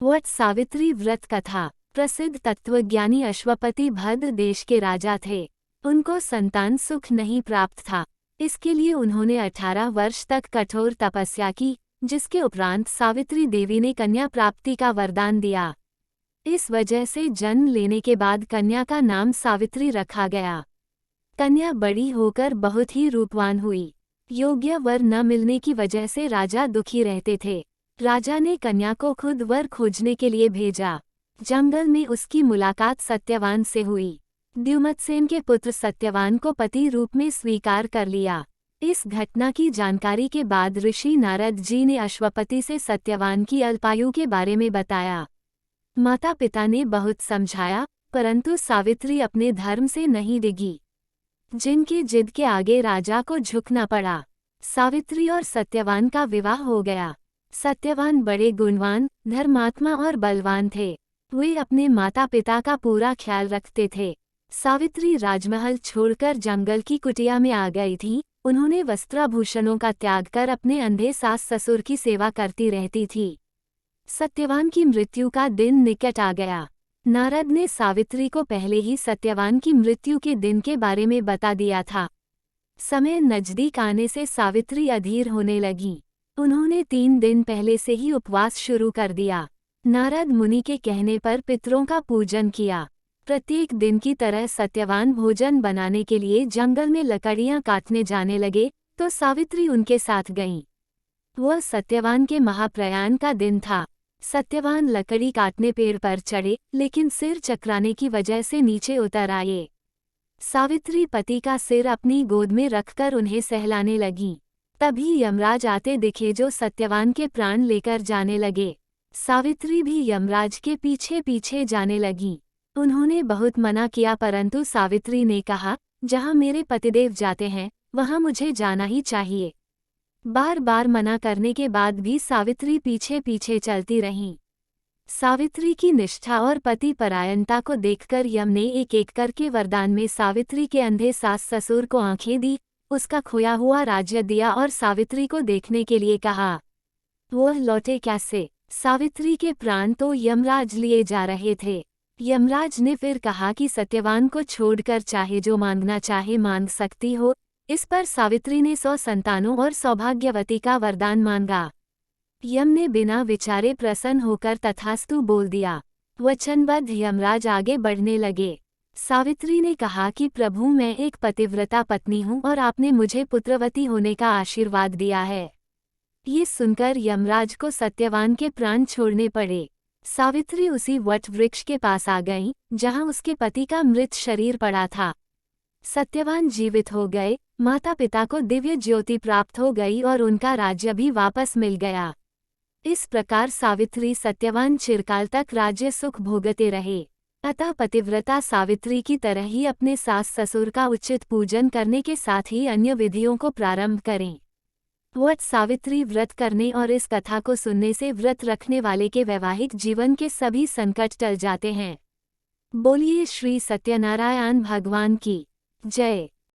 वट सावित्री व्रत कथा। प्रसिद्ध तत्वज्ञानी अश्वपति भद्र देश के राजा थे। उनको संतान सुख नहीं प्राप्त था। इसके लिए उन्होंने 18 वर्ष तक कठोर तपस्या की, जिसके उपरांत सावित्री देवी ने कन्या प्राप्ति का वरदान दिया। इस वजह से जन्म लेने के बाद कन्या का नाम सावित्री रखा गया। कन्या बड़ी होकर बहुत ही रूपवान हुई। योग्य वर न मिलने की वजह से राजा दुखी रहते थे। राजा ने कन्या को खुद वर खोजने के लिए भेजा। जंगल में उसकी मुलाकात सत्यवान से हुई। द्युमत्सेन के पुत्र सत्यवान को पति रूप में स्वीकार कर लिया। इस घटना की जानकारी के बाद ऋषि नारद जी ने अश्वपति से सत्यवान की अल्पायु के बारे में बताया। माता पिता ने बहुत समझाया, परंतु सावित्री अपने धर्म से नहीं डिगी, जिनकी जिद के आगे राजा को झुकना पड़ा। सावित्री और सत्यवान का विवाह हो गया। सत्यवान बड़े गुणवान, धर्मात्मा और बलवान थे। वे अपने माता पिता का पूरा ख्याल रखते थे। सावित्री राजमहल छोड़कर जंगल की कुटिया में आ गई थी। उन्होंने वस्त्राभूषणों का त्याग कर अपने अंधे सास ससुर की सेवा करती रहती थी। सत्यवान की मृत्यु का दिन निकट आ गया। नारद ने सावित्री को पहले ही सत्यवान की मृत्यु के दिन के बारे में बता दिया था। समय नजदीक आने से सावित्री अधीर होने लगी। उन्होंने 3 दिन पहले से ही उपवास शुरू कर दिया। नारद मुनि के कहने पर पितरों का पूजन किया। प्रत्येक दिन की तरह सत्यवान भोजन बनाने के लिए जंगल में लकड़ियां काटने जाने लगे, तो सावित्री उनके साथ गईं। वह सत्यवान के महाप्रयाण का दिन था। सत्यवान लकड़ी काटने पेड़ पर चढ़े, लेकिन सिर चकराने की वजह से नीचे उतर आए। सावित्री पति का सिर अपनी गोद में रखकर उन्हें सहलाने लगीं। तभी यमराज आते दिखे, जो सत्यवान के प्राण लेकर जाने लगे। सावित्री भी यमराज के पीछे पीछे जाने लगीं। उन्होंने बहुत मना किया, परंतु सावित्री ने कहा, जहाँ मेरे पतिदेव जाते हैं वहाँ मुझे जाना ही चाहिए। बार बार मना करने के बाद भी सावित्री पीछे पीछे चलती रहीं। सावित्री की निष्ठा और पति परायणता को देखकर यम ने एक एक करके वरदान में सावित्री के अंधे सास ससुर को आंखें दी, उसका खोया हुआ राज्य दिया और सावित्री को देखने के लिए कहा। वह लौटे कैसे? सावित्री के प्राण तो यमराज लिए जा रहे थे। यमराज ने फिर कहा कि सत्यवान को छोड़कर चाहे जो मांगना चाहे मांग सकती हो। इस पर सावित्री ने 100 संतानों और सौभाग्यवती का वरदान मांगा। यम ने बिना विचारे प्रसन्न होकर तथास्तु बोल दिया। वचनबद्ध यमराज आगे बढ़ने लगे। सावित्री ने कहा कि प्रभु, मैं एक पतिव्रता पत्नी हूँ और आपने मुझे पुत्रवती होने का आशीर्वाद दिया है। ये सुनकर यमराज को सत्यवान के प्राण छोड़ने पड़े। सावित्री उसी वट वृक्ष के पास आ गईं, जहाँ उसके पति का मृत शरीर पड़ा था। सत्यवान जीवित हो गए, माता पिता को दिव्य ज्योति प्राप्त हो गई और उनका राज्य भी वापस मिल गया। इस प्रकार सावित्री सत्यवान चिरकाल तक राज्य सुख भोगते रहे। अतः पतिव्रता सावित्री की तरह ही अपने सास ससुर का उचित पूजन करने के साथ ही अन्य विधियों को प्रारंभ करें। वट सावित्री व्रत करने और इस कथा को सुनने से व्रत रखने वाले के वैवाहिक जीवन के सभी संकट टल जाते हैं। बोलिए श्री सत्यनारायण भगवान की जय।